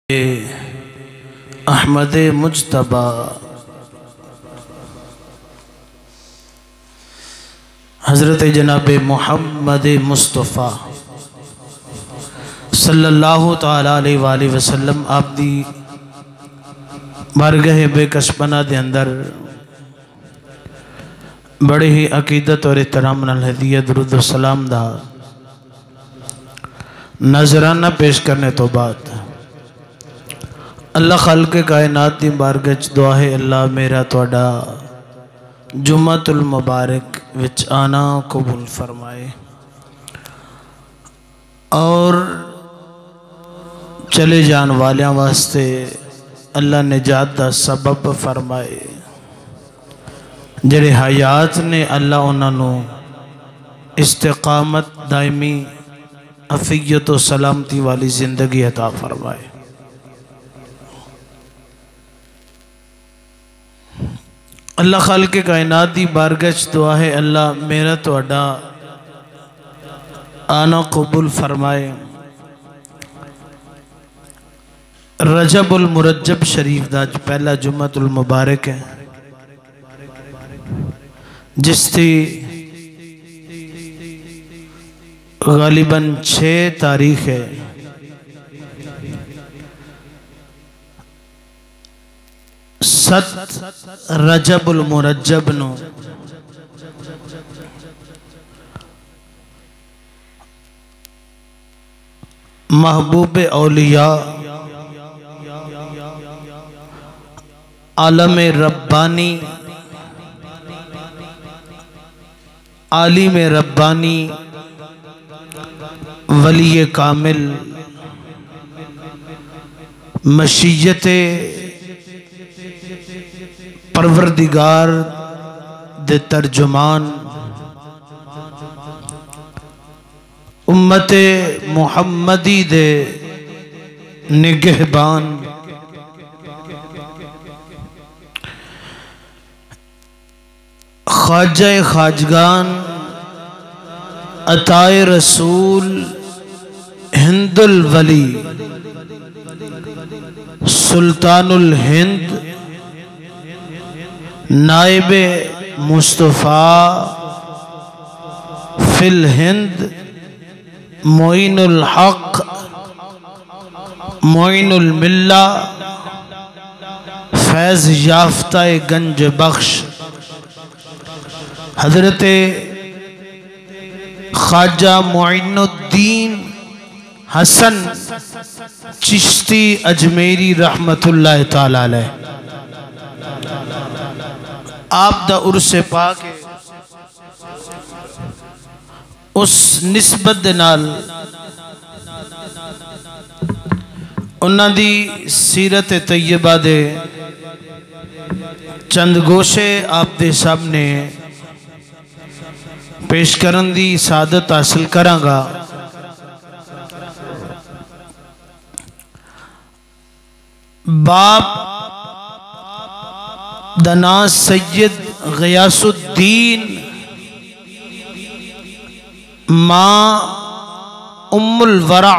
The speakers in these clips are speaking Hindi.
अहमद मुज्तबा हज़रत जनाब मोहम्मद मुस्तफ़ा सल्लल्लाहु तआला अलैहि वसल्लम आप दी बारगाह बेकसबना दे अंदर बड़े ही अकीदत और एहतराम नाल हदीया दुरूद व सलाम दा नजराना पेश करने तो बाद अल्लाह खालिक कायनात दी बारगाह च दुआ है, अल्लाह मेरा तुहाडा जुम्मतुल मुबारक विच आना कबूल फरमाए और चले जान वालियां वास्ते अल्लाह निजात दा सबब फरमाए। जेड़े हयात ने अल्लाह उन्होंने इस्तिकामत दायमी अफियत व सलामती वाली जिंदगी अता फरमाए। अल्लाह खालिक कायनात दी बारगाह च दुआ है, अल्लाह मेरा तुहाडा आना कबूल फरमाए। रजबुल मुरज्जब शरीफ दा पहला जुम्मतुल मुबारक है, जिसकी गालिबन 6 तारीख है। सत रजबुल मुरज्जब नो महबूब औलिया आलम रब्बानी आलिम रब्बानी वली कामिल मशीयत परवरदिगार दे तर्जुमान उम्मत मुहम्मदी दे निगहबान ख्वाजा खाजगान अताए रसूल हिंदुल वली सुल्तानुल हिंद नाइब मुस्तफ़ा फिल हिंद मोइनुल हक मोइनुल मिल्ला फैज़ याफ्ता गंज बख्श हजरत ख्वाजा मोइनुद्दीन हसन चिश्ती अजमेरी रहमतुल्लाह ताला अलैह आप दा उर्स पाक उस निस्बत दे नाल उन्हां दी सीरत तैयबा दे चंद गोशे आप दे सामने पेश करन दी सादत हासिल करांगा। बाप दना सैयद गयासुद्दीन माँ उम्मुल वरा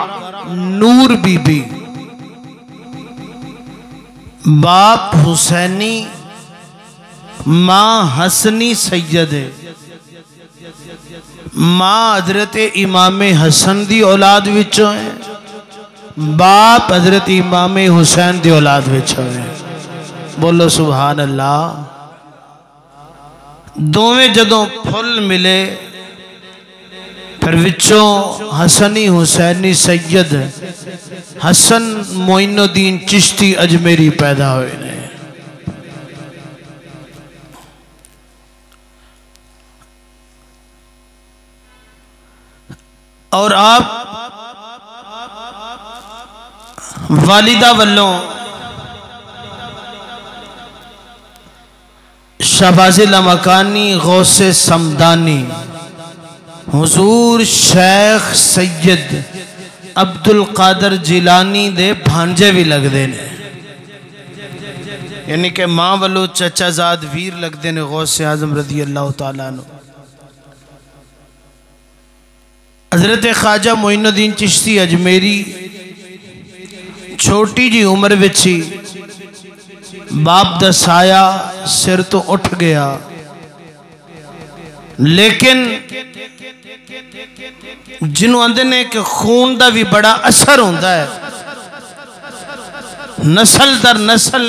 नूर बीबी बाप हुसैनी माँ हसनी सैयद है। माँ हजरत इमाम हसन दी औलाद विचों है, बाप हजरत इमाम हुसैन दी औलाद विचों है। बोलो सुभान अल्लाह। दोवें जदों फुल मिले फिर विचों हसनी हुसैनी सैयद हसन मोइनुद्दीन चिश्ती अजमेरी पैदा हुए ने। और आप वालिदा वल्लों शहबाज़िल मकानी गौसे समदानी हुजूर शेख सैयद अब्दुल कादर जिलानी दे भांजे भी लगते ने, यानी कि माँ वालों चचाजाद वीर लगते ने गौसे आजम रज़ी अल्लाह तआला अन्हु। हजरत ख्वाजा मोइनुद्दीन चिश्ती अजमेरी छोटी जी उम्र विच ही बाप दा साया सिर तो उठ गया, लेकिन जिन्हों आंदे ने कि खून का भी बड़ा असर होता है, नस्ल दर नस्ल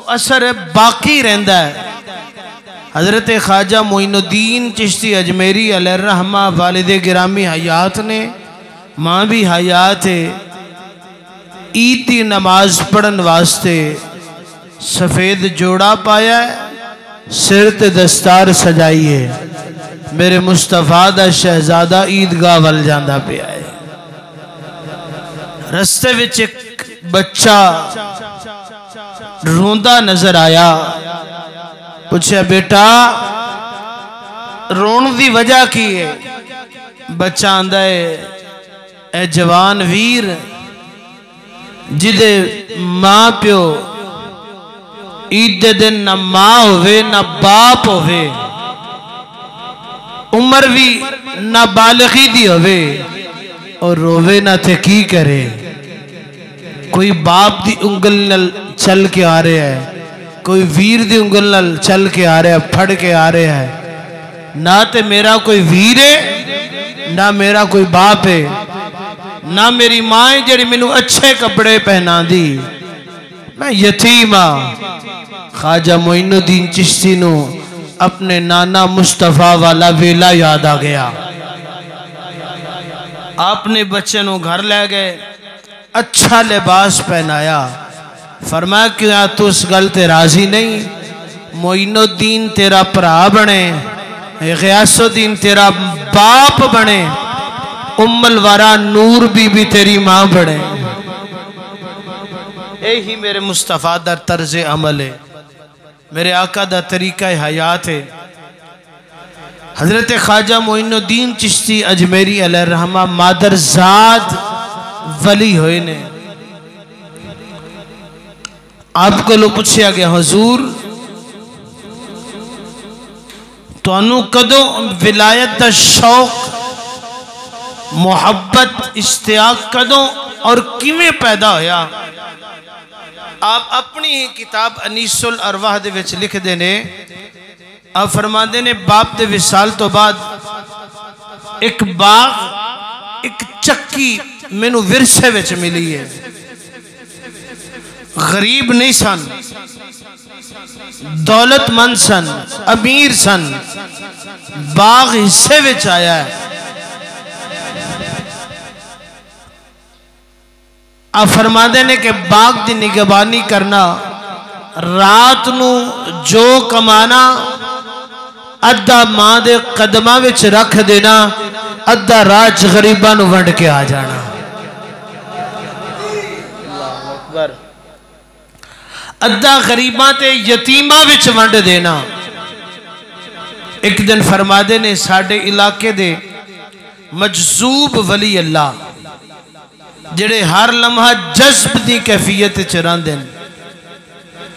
असर बाकी रहता है। हजरत ख्वाजा मोइनुद्दीन चिश्ती अजमेरी अलैहिर्रहमा वालिदे गिरामी हयात ने, माँ भी हयात है। ईद की नमाज पढ़न वास्ते सफ़ेद जोड़ा पाया है, सिर ते दस्तार सजाई है। मेरे मुस्तफा दा शहजादा ईदगाह वल जांदा पिया है। रस्ते विच एक बच्चा रोंदा नजर आया। पूछा, बेटा रोन की वजह की है? बच्चा आंदा है, ए जवान वीर जिदे मां प्यो ईद दे दिन ना मां होवे ना बाप होवे, उम्र भी ना बालगी दी होवे, और रोवे ना थे की करे। कोई बाप दी उंगल नल चल के आ रहा है, कोई वीर दी उंगल नल चल के आ रहा है, फड़ के आ रहा है। ना ते मेरा कोई वीर है, ना मेरा कोई बाप है, ना मेरी मां है जी मैनू अच्छे कपड़े पहना दी, मैं यतीम हाँ। ख्वाजा मोइनुद्दीन चिश्ती नू अपने नाना मुस्तफा वाला वेला याद आ गया। आपने बच्चे नू घर ले गए, अच्छा लिबास पहनाया, फरमाया क्या तू उस गल ते राजी नहीं? मोइनुद्दीन तेरा भरा बने, गियासुद्दीन तेरा बाप बने, उम्मुल वरा नूर बीबी तेरी मां बने। यही मेरे मुस्तफा दा तर्ज अमल है, मेरे आका दा तरीका हयात है। हजरत ख्वाजा मोइनुद्दीन चिश्ती अजमेरी अलैहिर्रहमा मादरजाद वली होए ने। आपको लो पूछा गया, हुजूर तुहानू कदों विलायत दा शौक, मोहब्बत, इश्तियाक कदों और किवें पैदा होया? आप अपनी ही किताब अनीसुल अरवाह दे विच लिखदे ने, आप फरमाते ने बाप दे विसाल तो बाद एक बाग, एक चक्की मैनू विरसे विच मिली है। गरीब नहीं सन, दौलतमंद सन, अमीर सन, बाग हिस्से विच आया है। आप फरमाते ने कि बाग की निगहबानी करना, रात नू जो कमाना अद्धा मां दे कदमां विच रख देना, अद्धा रात गरीबां नू वंड के आ जाना। अद्धा गरीबां ते यतीमां विच वंड देना। एक दिन फरमाते ने साडे इलाके दे मजजूब वली अल्लाह जेड़े हर लम्हा जज्ब की कैफियत च रहिंदे ने,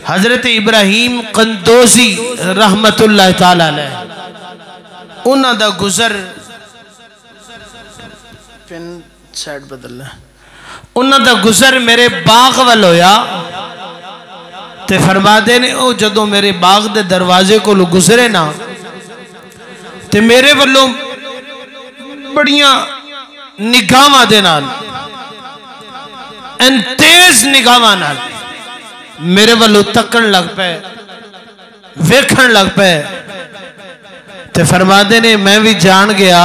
हजरत इब्राहिम कंदोजी रहमतुल्लाह ताला अलैह, उन्हां दा गुजर, पिन साइड बदलना, उन्हां दा गुजर मेरे बाग वाल होया। ते फरमाते ने ओ जदों मेरे बाग दे दरवाजे को गुजरे ना, ते मेरे वालों बड़ियां निगाहां दे नाल, तेज निगाहां नाल मेरे वालों तकन लग पे, वेखण लग पे। ते फरमाते ने मैं भी जान गया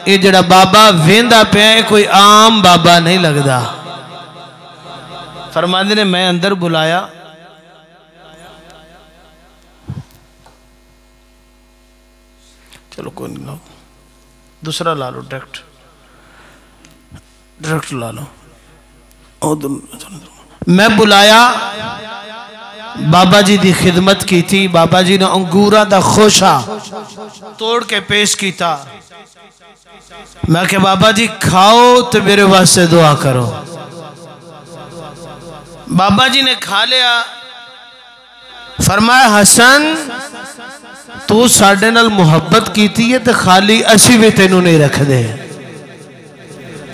ये जड़ा बाबा वेंदा पे कोई आम बाबा नहीं लगता। फरमाते ने मैं अंदर बुलाया, चलो कोई नहीं, दूसरा ला लो, डायरेक्ट ला लो। मैं बुलाया, बाबा जी की खिदमत की थी। बाबा जी ने अंगूरा दा खोशा तोड़ के पेश किया। मैं क्या बाबा जी खाओ तो मेरे वास्ते दुआ करो। बाबा जी ने खा लिया। फरमाया हसन तू साडे नाल मुहब्बत की है तो खाली असी भी तेनू नहीं रख दे।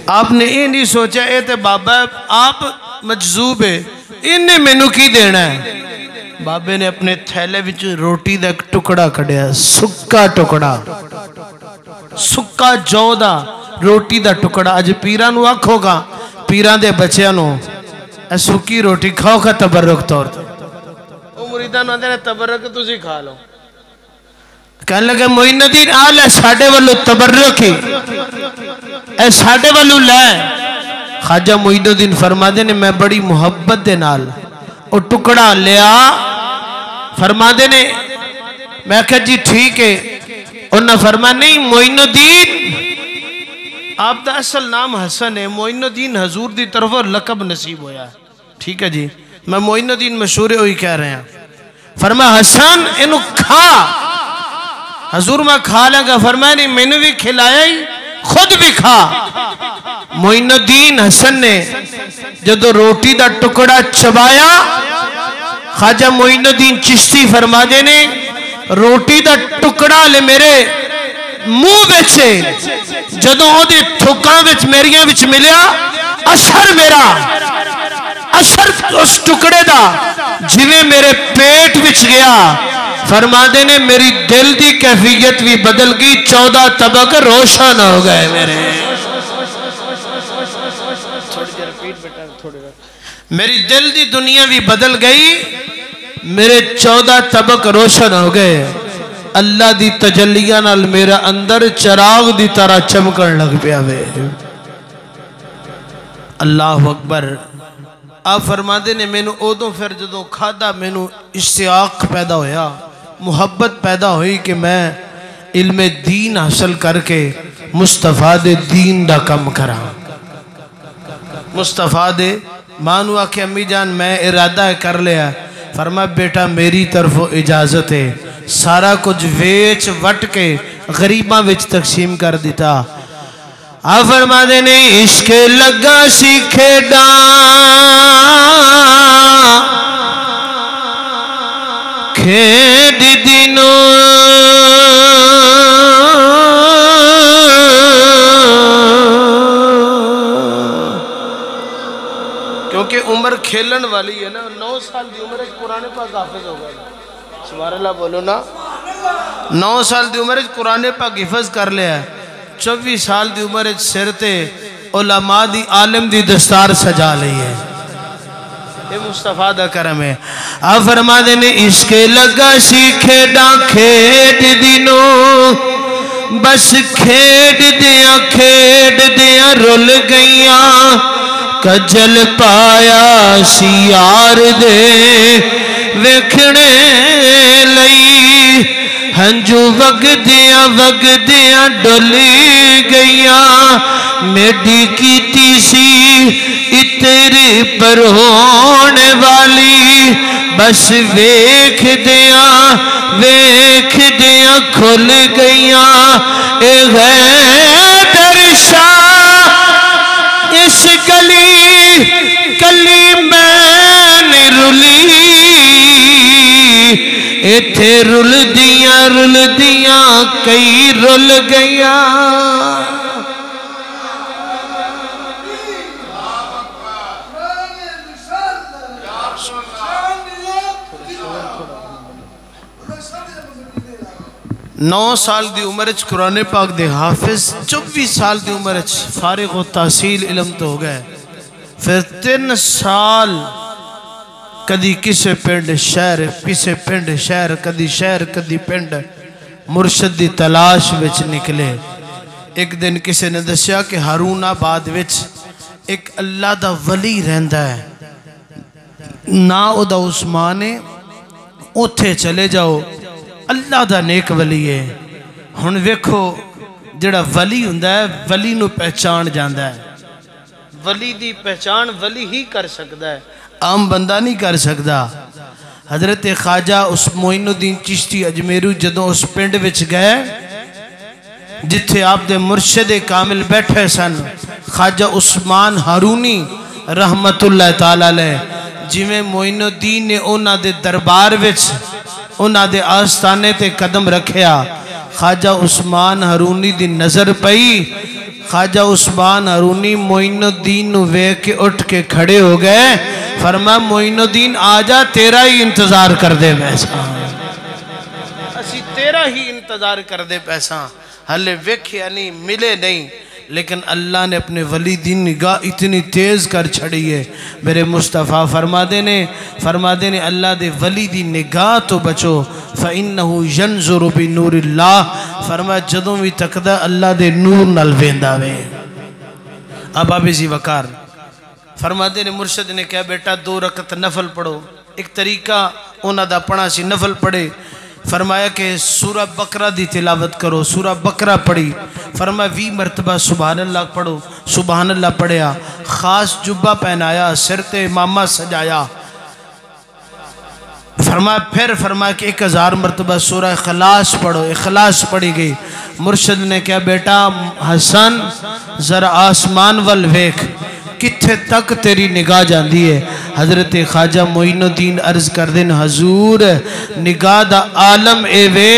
आपने ये नहीं सोचा ये तो बाबा आप मजजूब है, इन्हें मैनू की देना है। बाबे ने अपने थैले विच रोटी का एक टुकड़ा कढ़िया, सुक्का टुकड़ा, सुक्का जौ दा रोटी का टुकड़ा। अज पीरां नूं आखोगा, पीरां दे बच्चियां नूं सुक्की रोटी खाओ खा तबर्रुक तौर पर, वो मुरीदां नूं आंदे ने तबर्रुक तुसीं खा लो। कहने लगे मोइनुद्दीन आ ले साडे वल्लों तबर्रुक ही, ए साडे वल्लों लै। ख्वाजा मोइनुद्दीन फरमाते ने मैं बड़ी मुहब्बत दे नाल वो टुकड़ा लिया। फरमाते ने मैं कहा जी ठीक है। उन्हें फरमाया नहीं मोइनुद्दीन आपका असल नाम हसन है, मोइनुद्दीन हजूर की तरफ लकब नसीब होया। ठीक है जी, मैं मोइनुद्दीन मशहूर हुई कह रहे हैं। फरमाया हसन इनू खा। हजूर मैं खा लेगा। फरमाया नहीं मैंने भी खिलाया ही, खुद भी खा। मोइनुद्दीन हसन ने जदों रोटी का टुकड़ा चबाया, ख्वाजा मोइनुद्दीन चिश्ती फरमाते ने रोटी का टुकड़ा ले मेरे मुंह विच जदों ओदे थुक्कां विच मेरियां विच मिलिया, असर मेरा असर उस टुकड़े दा जिवें मेरे पेट विच गया। फरमाते ने मेरी दिल की कैफियत भी बदल गई, 14 तबक रोशन हो गए मेरे। मेरी दिल की दुनिया भी बदल गई, मेरे 14 तबक रोशन हो गए। अल्लाह दी तजल्लियां नाल मेरा अंदर चराग दी तरह चमकन लग पिया वे। अल्लाह अकबर। आप फरमाते ने मैनू उदों फिर जदों खादा मैनू इश्तियाक पैदा होया, मुहब्बत पैदा हुई कि मैं इल्मे दीन हासिल करके मुस्तफा दे दीन दा कम करा। मुस्तफा दे मानू आखे अम्मी जान मैं इरादा कर लिया। फरमा बेटा मेरी तरफों इजाजत है, सारा कुछ वेच वट के गरीबा विच तकसीम कर दिता। आ फरमाते ने इश्क लगा सी खेड़ा खेड दिनों क्योंकि उम्र खेलन वाली है ना। 9 साल की उम्र कुरान पाक हाफिज हो गया। सुभान अल्लाह बोलो ना। 9 साल की उम्र कुरान पाक हिफज कर लिया। 24 साल की उम्र सिर ते उलमा दी आलिम दी दस्तार सजा ली है। ये मुस्तफा दा करम है। आ फरमाते ने इश्क लगा सी खेड़ा खेड दिनों, बस खेड दिया रुल गईया। कजल पाया सी यार दे वेखने लई, हंजू वगदिया डुली गईया। मेडी कीती सी इतरी पर होने वाली, बस वेख दिया खुल गईया। ए दर्शा इस कली मैंने रुली, इथे रुल दिया कई रुल गईया। नौ साल की उम्र कुरान पाक दे हाफिज, 24 साल की उम्र फारिग व तहसील इलम तो हो गए। फिर 3 साल कदी किसे पिंड शहर, किसे पिंड शहर, कदी शहर कदी पिंड, मुर्शद की तलाश विच निकले। एक दिन किसी ने दसिया कि हारूनाबाद विच एक अल्लाह दा वली रहिंदा है, ना उदा उस्मान है, उत्थे चले जाओ, अल्लाह दा नेक वली है। हुण वेखो जिहड़ा वली हुंदा है वली नूं पहचान जांदा है। वली दी पहचान वली ही कर सकता है, आम बंदा नहीं कर सकता। हजरत ख्वाजा उस मोइनुद्दीन चिश्ती अजमेरू जदों उस पिंड विच गए जिथे आप दे मुर्शिद कामिल बैठे सन, ख्वाजा उस्मान हारूनी रहमतुल्लाह ताला अलैह, जिवें मोइनुद्दीन ने उन्हां दे दरबार विच उन्हां दे आस्थाने ते कदम रखिया, ख्वाजा उस्मान हारूनी दी नज़र पई। ख्वाजा उस्मान अरूनी मोइनुद्दीन वेख के उठ के खड़े हो गए। फरमा मोइनुद्दीन आजा, तेरा ही इंतजार कर दे पैसा, असी तेरा ही इंतजार कर दे पैसा। हले वेख्या नहीं, मिले नहीं, लेकिन अल्लाह ने अपने वली दी निगाह इतनी तेज़ कर छड़ी है। मेरे मुस्तफ़ा फरमा देने अल्लाह दे वली दी निगाह तो बचो। फ़इन्नहु यंज़ुरु बिनूरिल्लाह, फरमा जदों भी तकदा अल्लाह दे नूर नाल वेंदा वे। अब बाबे जी वकार फरमा देने मुर्शद ने कहा बेटा 2 रकत नफल पढ़ो। एक तरीका उन्हां दा पढ़ा सी, नफल पढ़े। फरमाया कि सूरा बकरा दी तिलावत करो। सूरा बकरा पढ़ी। फरमा 20 मरतबा सुबहान अल्लाह पढ़ो। सुबहान अल्लाह पढ़िया, ख़ास जुब्बा पहनाया, सिर ते इमामा सजाया। फरमा कि 1000 मरतबा सूरा इखलास पढ़ो। इखलास पढ़ी गई। मुर्शद ने कहा बेटा हसन ज़रा आसमान वल वेख, किथे तक तेरी निगाह जाती है। हजरत ख्वाजा मोइनुद्दीन अर्ज कर देन हजूर निगाह दा आलम एवे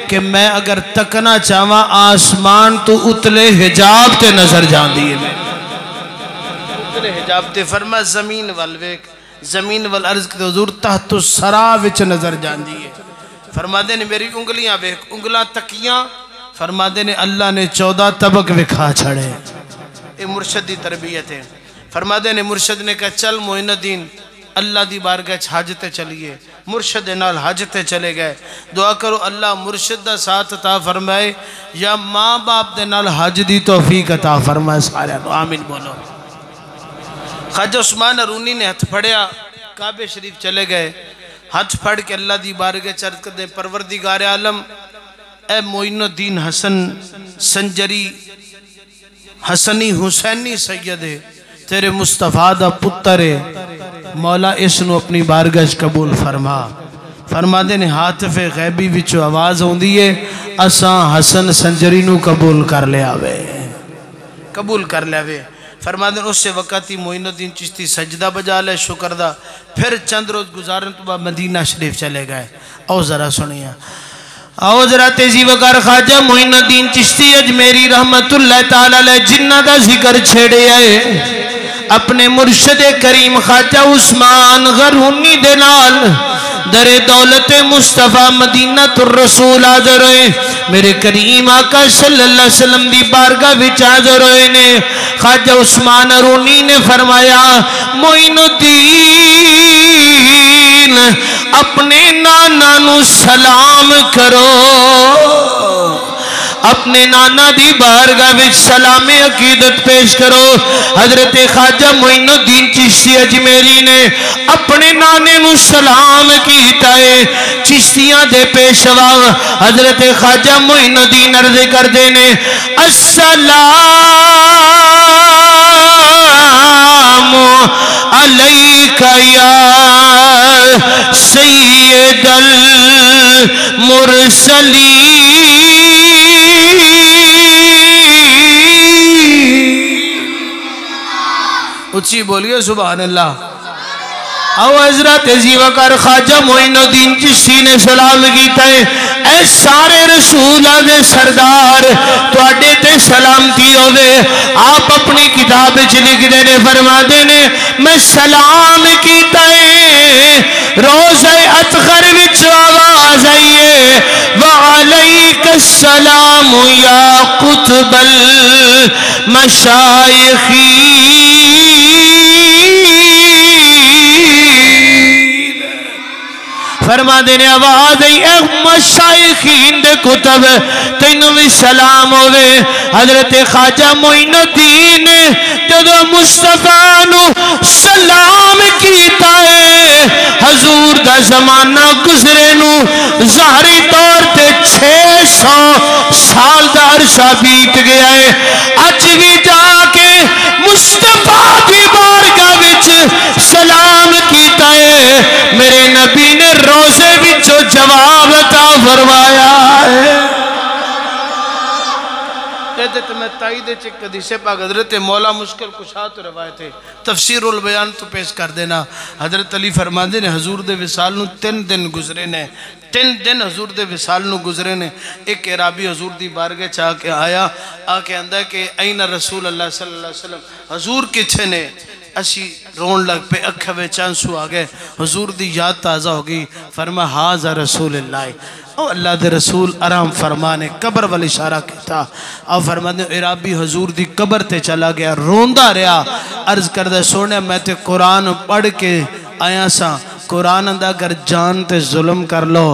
कि मैं अगर तकना चाहवा आसमान तो उतले हिजाब ते नजर जाती है, उतले हिजाब ते। फरमा जमीन वल वेख, जमीन वल अर्ज करते हजूर तहतो सरा विच नजर जाती है। फरमा दे ने मेरी उंगलियां वेख, उंगलां तकियां। फरमा दे ने अल्लाह ने 14 तबक विखा छड़े। ये मुर्शद की तरबियत है। फरमा दे ने मुर्शद ने कहा चल मोइनुद्दीन अल्लाह दी बारगाह हज ते चलिए। मुर्शद नाल हज ते चले गए। दुआ करो अल्लाह मुर्शद दा साथ अता फरमाए या माँ बाप दे नाल हज दी तौफीक अता फरमाए। सारे आमीन बोलो। ख्वाजा उस्मान अरूनी ने हथ फड़िया, काबे शरीफ चले गए। हथ फड़ के अल्लाह दी बारगाह चर्च कर दे परवरदिगार आलम ए मोइनुद्दीन हसन संजरी हसनी हुसैनी सैयद है, तेरे मुस्तफा दा पुत्र है। मौला इसनू अपनी बारगाह कबूल फरमा। फरमा दे ने हाथफे गैबी विचों आवाज़ आउंदी है असा हसन संजरी नू कबूल कर लिया वे, कबूल कर लिया वे। फरमा दे उस वक़्त ही मोइनुद्दीन चिश्ती सजदा बजा ले शुक्र दा। फिर चंद रोज गुजारने तो बाद मदीना शरीफ चले गए। आओ ज़रा सुनिए, आओ जरा तेजी वकार ख्वाजा मोइनुद्दीन चिश्ती अजमेरी रहमतुल्लाह ताला अलैह जिन्ना दा जिक्र छेड़े आए अपने मुर्शद करीम ख्वाजा उस्मान गरूनी दे नाल दरे दौलत मुस्तफा मदीना तुर रसूल हाज़िर होए। मेरे करीम आका सल्लल्लाहु अलैहि वसल्लम दी बारगाह विच हाज़िर होए ने। ख्वाजा उस्मान गरूनी ने फरमाया मोइनुद्दीन अपने नाना नू सलाम करो, अपने नाना दी बारगाह विच सलामे अकीदत पेश करो। हजरत ख्वाजा मोइनुद्दीन चिश्ती अजमेरी ने अपने नाने नू सलाम कीता है। चिश्तियां दे पेशवा हजरत ख्वाजा मोइनुद्दीन अर्ज करदे ने अस्सलामु अलैका या सय्यदल मुरसलीन। उच्ची बोलिए सुभान अल्लाह। आओ हजरत जीवकर ख्वाजा मोइनुद्दीन चिश्ती ने सलाम किया है ऐ सारे रसूलां दे सरदार तुहाडे ते सलामती होवे। आप अपनी किताब च लिखदे ने फरमाते ने मैं सलाम किया है रोज़े अतखर विच आवाज़ आई है वालैकुस्सलाम या कुतुबल मशाइखी। फरमा देने आवाज आई मशाइखीन दे कुतब तेनू भी सलाम होवे। हजरत ख्वाजा मोइनुद्दीन ने जदों मुस्तफा नू सलाम कीता है हजूर दा जमाना गुजरे नू ज़ाहरी तौर ते 600 साल दा अरसा बीत गया है। अज भी जाके मुस्तफा दी बारगाह विच सलाम कीता है। मेरे नबी ने रोज़े विचों जवाब अता फरमाया है। दे तो मैं ताईद च एक हदीस पाक हजरत मौला मुश्किल कुशा तो रवायत है तफसीरुल बयान तो पेश कर देना। हजरत अली फरमाते ने हजूर दे विसाल नूं 3 दिन गुजरे ने, 3 दिन हजूर दे विसाल नूं गुजरे ने। एक अराबी हजूर दी बारगाह च आके आया, आके आंदा कि ऐना रसूल अल्लाह सल्लल्लाहु अलैहि वसल्लम, हजूर किथे ने? असी रोन लग पे, अख विच आंसू आ गए, हजूर दी याद ताज़ा हो गई। फरमा हाज़ा रसूलुल्लाह, ओ अल्लाह दे रसूल आराम फरमाने, कबर वाल इशारा किया। अब फरमाते इराबी हजूर दी कबर ते चला गया, रोंदा रहा, अर्ज करदा सोने मैं ते कुरान पढ़ के आया सा, कुरान आंदा अगर जान ते जुल्म कर लो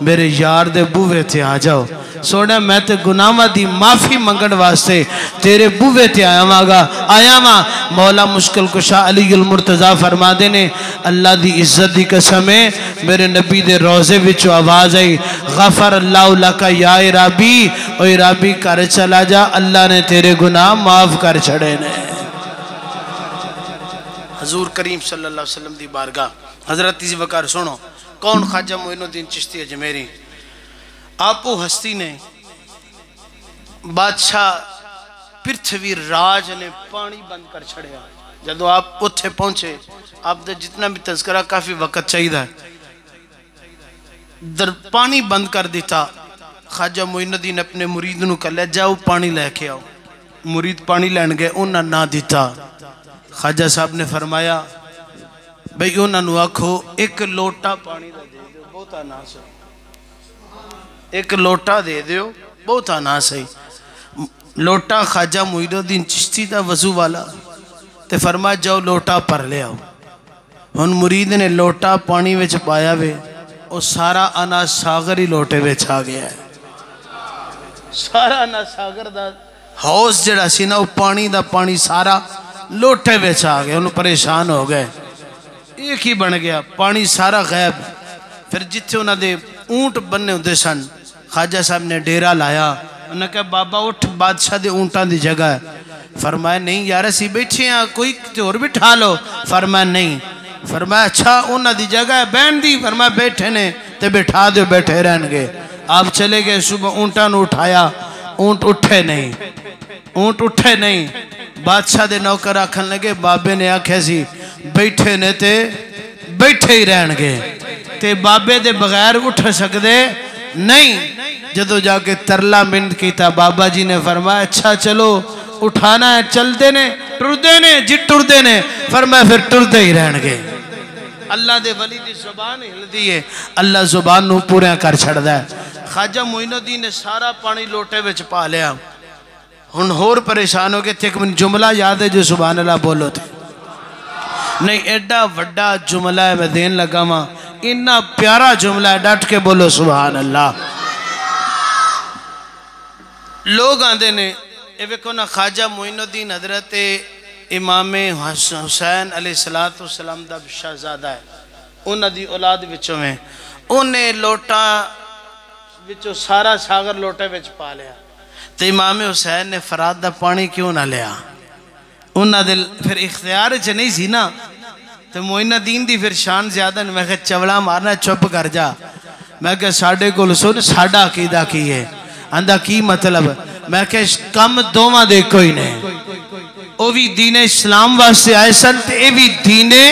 मेरे यार दे बूहे ते आ जाओ। सोने मैं ते गुनाहां दी माफ़ी मंगण वास्ते तेरे बूहे ते आया वा। मौला मुश्किल कुशा अली उल मुर्तज़ा फरमाते ने अल्लाह दी इज्जत दी कसम है, मेरे नबी दे रोज़े विचों आवाज़ आई गफर अल्लाह लका या इराबी, ओ इराबी घर चला जा, अल्लाह ने तेरे गुनाह माफ़ कर छड़े ने। हजूर करीम सल्लल्लाहु अलैहि वसल्लम दी बारगाह। हजरत इसी वकार सुनो कौन? ख्वाजा मोइनुद्दीन चिश्ती अजमेरी। आपो हस्ती ने बादशाह पृथ्वी राज ने पानी बंद कर छड़िया। जदों आप उत्थे पहुंचे, आप दे जितना भी तज़किरा काफ़ी वक्त चाहिए, पानी बंद कर दिता। ख्वाजा मोइनुद्दीन अपने मुरीद नूं कहा जाओ पानी लैके आओ। मुरीद पानी लैन गए, उन्हें ना दिता। ख्वाजा साहब ने फरमाया भाई उन्होंने आखो एक लोटा पानी का दे दो, बहुता ना सही, एक लोटा दे दो, बहुता ना सही। लोटा ख्वाजा मोइनुद्दीन चिश्ती का वजू वाला, ते फरमा जाओ लोटा भर ले आओ। हुण मुरीद ने लोटा पानी विच पाया वे, वो सारा अना सागर ही लोटे विच आ गया है। सारा अना सागर दा हौस जिहड़ा सी ना, वो पानी दा पानी सारा लोटे विच आ गया। उन्होंने परेशान हो गए, एक ही बन गया, पानी सारा गैब। फिर जिथे उन्होंने ऊंट बन्ने होंदे सन, ख्वाजा साहब ने डेरा लाया। उन्हें कहा बाबा उठ, बादशाह दे ऊंटा की जगह है। फरमाया नहीं यार असी बैठे हैं, कोई होर बिठा लो। फरमाया नहीं। फरमाया अच्छा उन्हों की जगह है बहन दी। फरमाया बैठे ने तो बिठा दो, बैठे रहनगे। आप चले गए, सुबह ऊंटा नूं उठाया, ऊंट उठे नहीं, ऊंट उठे नहीं। बादशाह दे नौकर आखन लगे बाबे ने आख्या सी बैठे ने ते बैठे ही रहनगे, ते बाबे दे बगैर उठ सकते नहीं। जदों जाके तरला मिन्नत किया, बाबा जी ने फरमाया अच्छा चलो उठाना है, चलते ने टुरदे ने, जी टुरदे ने। फरमाया फिर टुरदे ही रहनगे। अल्लाह दे वली दी जुबान हिलदी है, अल्लाह जुबान नूं पूरा कर छड़दा है। ख्वाजा मोइनुद्दीन ने सारा पानी लोटे विच पा लिया। हुण होर परेशान हो गए थे। एक जुमला याद है जो सुभान अल्लाह बोलो थे? नहीं, एडा वड्डा जुमला है, मैं देन लगा वहां, इन्ना प्यारा जुमला है, डट के बोलो सुभान अल्लाह। लोग आंदे ने ये वेखो ना, ख्वाजा मोइनुद्दीन हजरत इमाम हुसैन अलैहिस्सलाम दा शहजादा है, उन्हां दी औलाद विचों है। उन्हें लोटा विचों सारा सागर लोटे विच पा लिया। तो इमाम हुसैन ने फराद का पानी क्यों ना लिया? उन्होंने फिर इख्तियार च नहीं सी ना। तो मोइनुद्दीन दी फिर शान ज्यादा ने। मैं कहा चवला मारना, चुप कर जा। मैं कहा साढ़े कोल सुन, साडा अकीदा की है। आंदा की मतलब? मैं कहा कम दोवां दे कोई ने, वो भी दीने इस्लाम वास्ते आए सन, ये भी दीने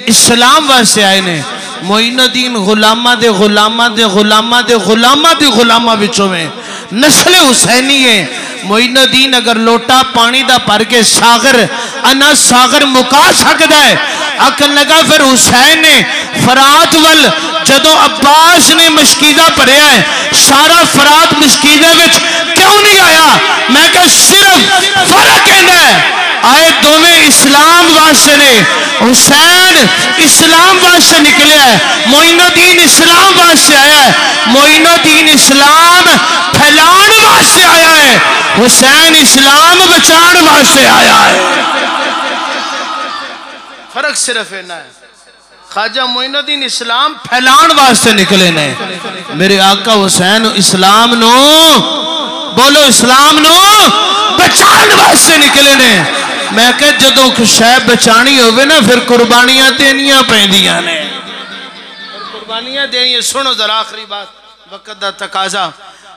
इस्लाम वास्ते आए ने। मोइनुद्दीन गुलामा दे गुलामा दे गुलामा दे गुलामा दे गुलामा विचों में नस्ल हुसैनी है। मोइनुद्दीन अगर लोटा पानी दा भर के सागर अना सागर मुका सकता है, अकल लगा। फिर हुसैन ने फरात वल जदों अब्बास ने मशकीदा भरिया है, सारा फरात मशकीदे विच क्यों नहीं आया? मैं कहा सिर्फ फर्क है, आए दोवें इस्लाम वास्ते ने। हुसैन इस्लाम वास्ते निकले है, मोइनुद्दीन इस्लाम वास्ते आया है। मोइनुद्दीन इस्लाम फैलान वास्ते आया है, हुसैन इस्लाम बचाने वास्ते आया है। फर्क सिर्फ इतना है, ख्वाजा मोइनुद्दीन इस्लाम फैलान वास्ते निकले ने, मेरे आका हुसैन इस्लाम नो बोलो इस्लाम नो बचाने वास्ते निकले ने। मैं कह जदों शह बचानी होवे ना, फिर कुर्बानियां देनियां पैंदियां ने, कुर्बानियां देनियां। सुनो जरा आखिरी बात, वक्त दा तकाजा।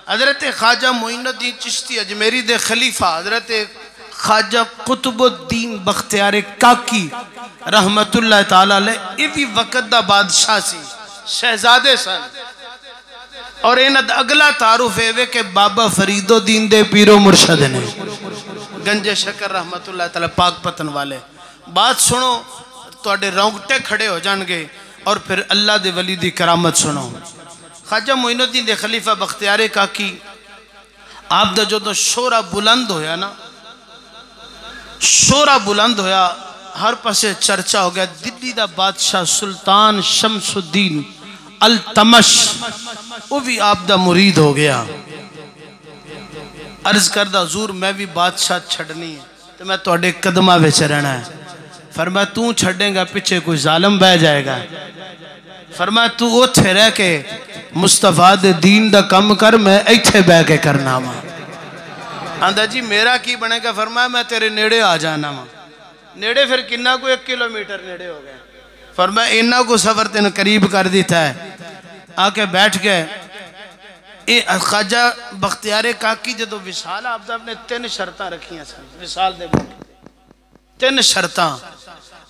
हजरत ख्वाजा मोइनुद्दीन चिश्ती अजमेरी दे खलीफा हजरत ख्वाजा कुतुबुद्दीन बख्तियार काकी रहमतुल्लाह ताला अलैह ये भी वक़्त दा बादशाह सी, शहजादे सन। और इन्हां दा अगला तारुफ है कि बाबा फरीदुद्दीन दे पीरो मुर्शद ने गंजे शकर रहमतुल्लाह ताला पाक पतन वाले। बात सुनो तुहाडे रोंगटे खड़े हो जाएंगे। और फिर अल्लाह दे वली दी करामत सुनो। ख्वाजा मोइनुद्दीन दे खलीफा बख्तियार काकी आप दा जो शोरा बुलंद होया ना, शोरा बुलंद होया, हर पासे चर्चा हो गया। दिल्ली दा बादशाह सुल्तान शमसुद्दीन अल तमश वो भी आप दा मुरीद हो गया। अर्ज करदा हुजूर मैं भी बादशाह छड़नी है तो मैं तुहाडे कदमां विच रहना है। फरमाया तू छड़ेगा पिछे कोई जालिम बह जाएगा। फरमाया तू उत्थे रह के मुस्तफा दे दीन दा कम कर, मैं इत्थे बह के करना वा। आंदा जी मेरा की बनेगा। फरमाया मैं तेरे नेड़े आ जाना वा। नेड़े फिर किन्ना को 1 किलोमीटर नेड़े हो गया। फरमाया इन्ना को सफर तेन करीब कर दिता है। आके बैठ गए। ये ख्वाजा बख्तियार काकी जो विशाल आपने 3 शर्तां रखियां सन। विशाल दे 3 शर्तां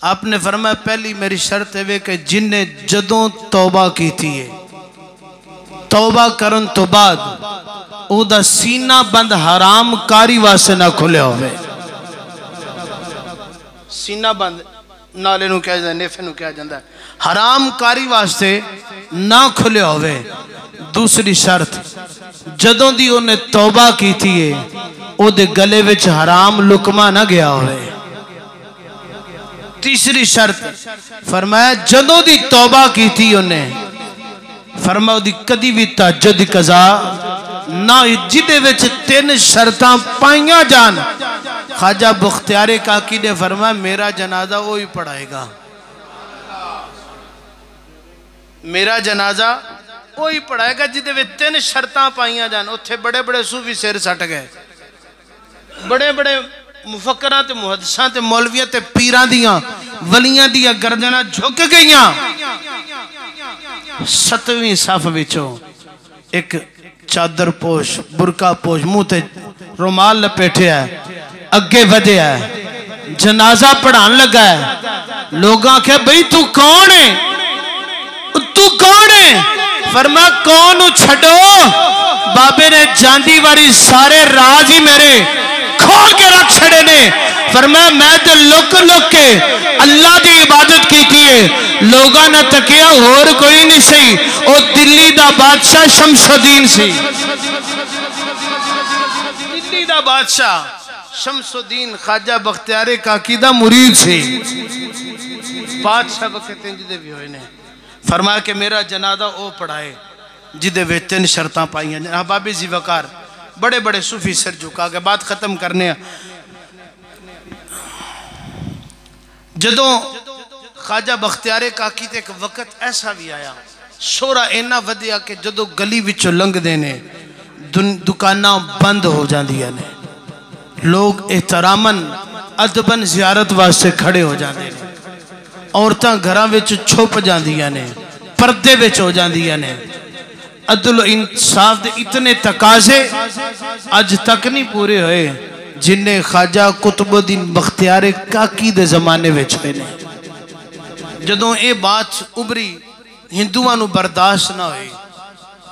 आपने फरमाया पहली मेरी शर्त है कि जिन्हें जदों तौबा की थी है, तौबा करन तो बाद ओदा सीना बंद हराम कारी वास्ते ना खुले होवे। सीना बंद नाले नूं कहा जाता, नेफे नूं कहा जाता, हराम कारी वास्ते ना खुले होवे। दूसरी शर्त जदों दी उन्हें तौबा की थी है ओदे गले विच हराम लुकमा ना गया होवे। तीसरी शर्त फरमाया जदों दी तौबा की थी उन्हें, फरमाया ओदी कदी भी तहज्जुद कज़ा ना, जिदे विच 3 शर्तां पाइयां जान। ख्वाजा बख्तियार काकी ने फरमाया मेरा जनाजा वो ही पढ़ाएगा, मेरा जनाजा वो ही पढ़ाएगा जिदे विच 3 शर्तां पाइयां जान। उत्थे बड़े बड़े सूफी सिर सट गए, बड़े बड़े मुफक्करां ते मुहद्दिसां ते मौलवियां ते पीरां दियां वलियां दियां गर्दनां झुक गईयां। 7वीं सफ विचों एक चादर पोश बुरका पोश मुंह ते रुमाल लपेटिया अगे वधिया जनाजा पढ़ान लगा है। लोग आखे बई तू कौन है, तू कौन है? फरमा कौन छड़ो, बाबे ने जांदी वारी सारे राज ही मेरे खोल के रख छड़े ने। फरमाया मैं तो लुक लुक के अल्लाह की इबादत की है। लोगों ने तकिया होर कोई नहीं सही, वो दिल्ली दा बादशाह शमसुद्दीन सी। दिल्ली दा बादशाह शमसुद्दीन ख्वाजा बख्तियार काकी दा मुरीद सी। बादशाह वक्त जिदे भी होए ने फरमाया कि मेरा जनाजा वो पढ़ाए जिदे वे 3 शर्तां पाइयां। बाबे जी वकार बड़े बड़े सूफी सिर झुका के बात खत्म करने। जदों ख्वाजा बख्तियार काकी ते एक वक्त ऐसा भी आया, शोरा इन्ना वधिया कि जदों गली विचों लंघदे ने दुकानां बंद हो जांदियां ने, लोग एहतरामन अदबन जियारत वास्ते खड़े हो जाते हैं, औरतां घरां विच छुप जांदियां ने, पर्दे विच हो जांदियां ने। अदल इंसाफ दे इतने तकाजे अज तक नहीं पूरे होए जिन्हें ख्वाजा कुतुबुद्दीन बख्तियार काकी दे जमाने विच होए ने। जदों ये बात उभरी हिंदुआं नूं बर्दाश्त ना होई,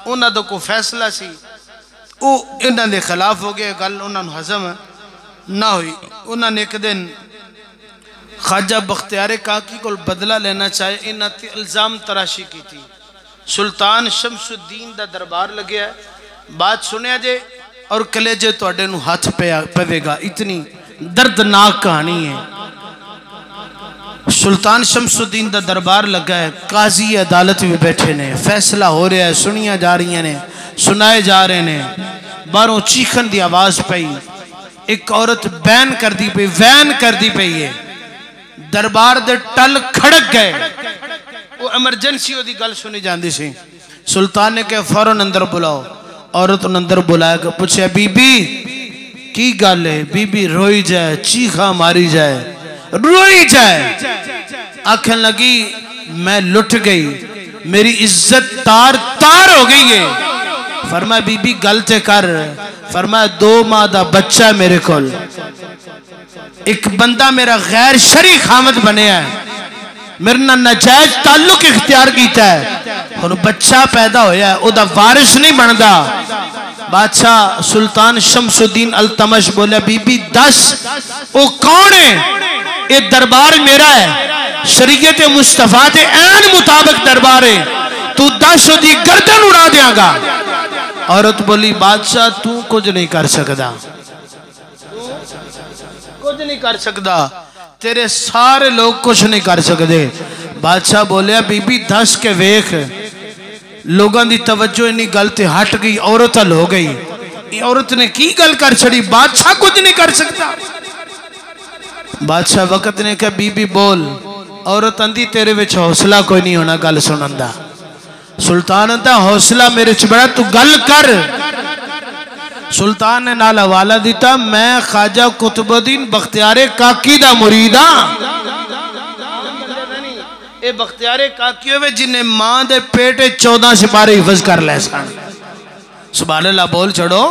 उन्हां दा कोई फैसला सी वो इन्हां दे खिलाफ हो गए, गल उन्हां नूं हजम ना हुई। उन्हां ने एक दिन ख्वाजा बख्तियार काकी को बदला लेना चाहे, इन्हां ते इल्जाम तराशी की थी। सुल्तान शमसुद्दीन दा दरबार लगे, बात सुनिया जे और कलेजे तुहाडे नूं हाथ पवेगा, इतनी दर्दनाक कहानी है। सुल्तान शमसुद्दीन दा दरबार लगा है, काजी अदालत में बैठे ने, फैसला हो रहा है, सुनिया जा रही ने, सुनाए जा रहे ने। बाहरों चीखन की आवाज पई, एक औरत बैन कर दी पई, वैन कर दी पई है। दरबार दे टल खड़क गए, वो एमरजेंसी ओदी गल सुनी जाती सी। सुल्तान ने कहा फौरन अंदर बुलाओ। औरत अंदर बुलाया के पूछा बीबी की गल है? बीबी रोई जाए, चीखा मारी जाए, रोई जाए, आखन लगी मैं लुट गई, मेरी इज्जत तार तार हो गई है। फरमाया बीबी गल ते कर। फरमाया 2 माह दा बच्चा मेरे कोल, एक बंदा मेरा गैर शरी खामद बनया है, मेरे नाल नाजायज ताल्लुक इख्तियार किया है, हुण बच्चा पैदा होया है, ओदा वारिस नहीं बनता। बादशाह सुल्तान शमसुद्दीन अल्तमश बोले बीबी दस वो कौन है? ये दरबार मेरा है, शरीयत मुस्तफा के ऐन मुताबिक दरबार है, तू दस ओदी गर्दन उड़ा देगा। औरत बोली बादशाह तू कुछ नहीं कर सकता, कुछ नहीं कर सकता, तेरे सारे लोग कुछ नहीं कर सकते। बादशाह बोलिया बीबी दस के वेख, लोगों की तवज्जो इन्नी गल ते हट गई, औरत हल हो गई। औरत ने की गल कर छड़ी, बादशाह कुछ नहीं कर सकता। बादशाह वक्त ने कहा बीबी बोल। औरत आंदी तेरे विच हौसला कोई नहीं होना गल सुनन दा। सुल्तान आंदा हौसला मेरे च बड़ा, तू गल कर। सुल्तान ने नाल हवाला दिता, मैं ख्वाजा कुतुबुद्दीन बख्तियारे काकी दा मुरीद हां। ये बख्तियारे काकी होवे जिन्हें मां दे पेट 14 सिपारे हिफज कर ले सन। सुभान अल्लाह बोल छड़ो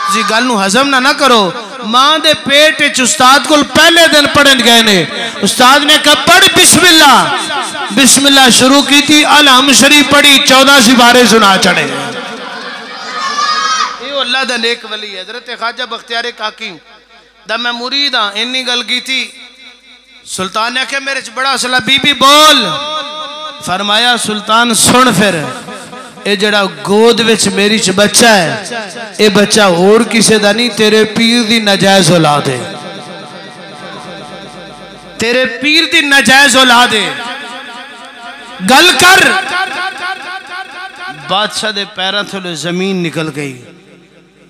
जी, गल नू हजम ना करो। मां दे पेट च उस्ताद को पहले दिन पढ़न गए ने, उस्ताद ने कहा पढ़ बिस्मिल्लाह। बिस्मिल्लाह शुरू की थी, अलहम शरीफ पढ़ी, 14 सिपारे सुना चढ़े। अल्लाह दा नेक वली है हजरत ख्वाजा बख्तियारे काकी दा मैं मुरीद हां। इन्नी गल की थी, सुल्तान ने आख्या मेरे च बड़ा हौसला, बीबी बोल। फरमाया सुल्तान सुन फिर, ये जड़ा गोद विच मेरी च बच्चा है, ये बच्चा होर किसी दा नहीं, तेरे पीर दी नाजायज औलाद है, तेरे पीर दी नाजायज औलाद है, गल कर। बादशाह दे पैरों थले जमीन निकल गई,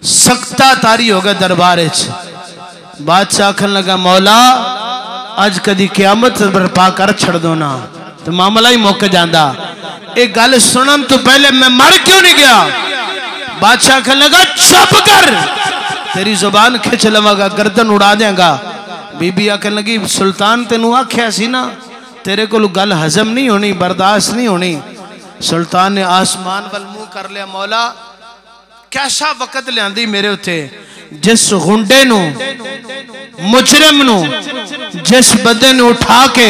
सख्ता तारी हो गया दरबार। बादशाह आखन लगा मौला अज कदी क्यामत बर्पा कर छड़ दो ना, तो मामला ही मुक जाता। एक गल सुनन तो पहले मैं मर क्यों नहीं गया? बादशाह आखन लगा चुप कर, तेरी जुबान खिंच लवागा, गर्दन उड़ा देगा। बीबी आखन लगी सुल्तान तेनू आख्या सी ना, तेरे को गल हजम नहीं होनी, बर्दाश्त नहीं होनी। सुल्तान ने आसमान वल मुंह कर लिया, मौला कैसा वक्त लियांदी मेरे उत्ते, जिस गुंडे नू मुजरिम नू जिस बंदे नू उठा के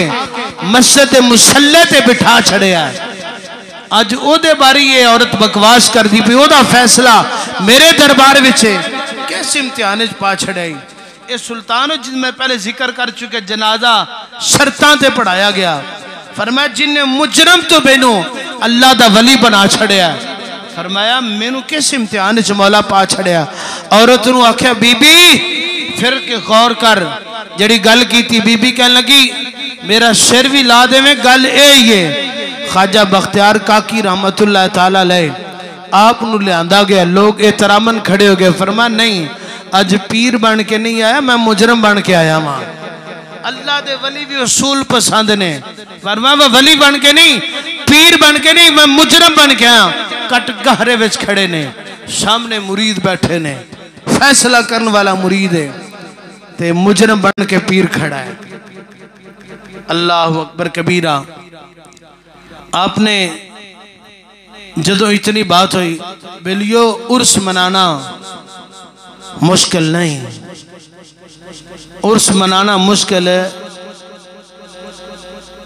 मस्जिद मुसल्ले ते बिठा छड़िया, अज ओदे बारे ये औरत बकवास कर दी भी ओदा फैसला मेरे दरबार विच किस इम्तिहान पा छड़ाई। ये सुल्तान जिन मैं पहले जिक्र कर चुके, जनाजा शर्तां ते पढ़ाया गया। फरमाया जिन्हें मुजरम तो बेनू अल्लाह दा वली बना छड़िया। फरमाया मैनू किस इम्तिहान च मौला पा छड़िया। औरत नू आख्या बीबी फिर के गौर कर, जड़ी गल की थी। बीबी कह लगी मेरा सिर भी ला देवे, गल यही है। ख्वाजा बख्तियार काकी रहमतुल्लाह ताला अलैह आप नू लियांदा गया, लोग एहतरामन खड़े हो गए। फरमा नहीं अज पीर बन के नहीं आया, मैं मुजरम बन के आया वहां। अल्लाह दे वली भी उसूल पसंद ने। फरमा मैं वली बन के नहीं, पीर बन के नहीं, मैं मुजरम बन के आया। कट गहरे विच खड़े ने, सामने मुरीद बैठे ने, फैसला करने वाला मुरीद है, ते मुजरम बन के पीर खड़ा है। अल्लाह अकबर कबीरा। आपने जदों इतनी बात हुई, बेलियो उर्स मनाना मुश्किल नहीं, उर्स मनाना मुश्किल है।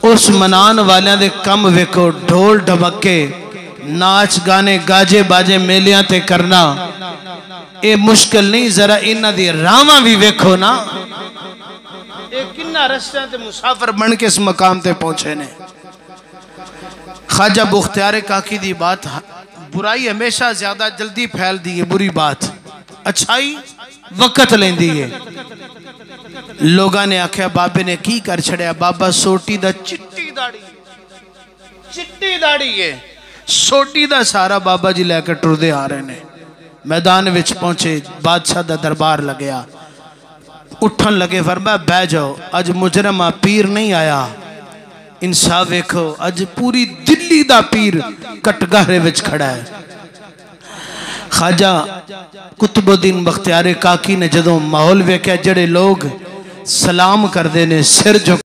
उर्स मनान वाले दे कम वेखो, ढोल ढबके, नाच गाने, गाजे बाजे मेलियां ते करना ये मुश्किल नहीं। जरा इन्हां दी रावां भी वेखो ना, ये किन्ना रस्तियां ते मुसाफिर बन के इस मकाम ते पहुंचे ने। ख्वाजा बख्तियार काकी दी बात, बुराई हमेशा ज्यादा जल्दी फैलती है, बुरी बात अच्छाई वक्त लेंदी है। लोगों ने आख्या बाबे ने की कर छड़िया, बाबा सोटी दा चिट्टी दाड़ी, चिट्टी दाड़ी है, सोटी दा सारा बाबा जी लैकर टुरदे आ रहे ने। मैदान विच पहुंचे, बादशाह दा दरबार लगया, उठन लगे। फरमाया बह जाओ, अज मुजरम आ, पीर नहीं आया। इंसाफ वेखो, अज पूरी दिल्ली दा पीर कटगहरे विच खड़ा है। ख्वाजा कुतुबुद्दीन बख्तियार काकी ने जदों माहौल वेख्या, जड़े लोग सलाम करते ने, सिर झुक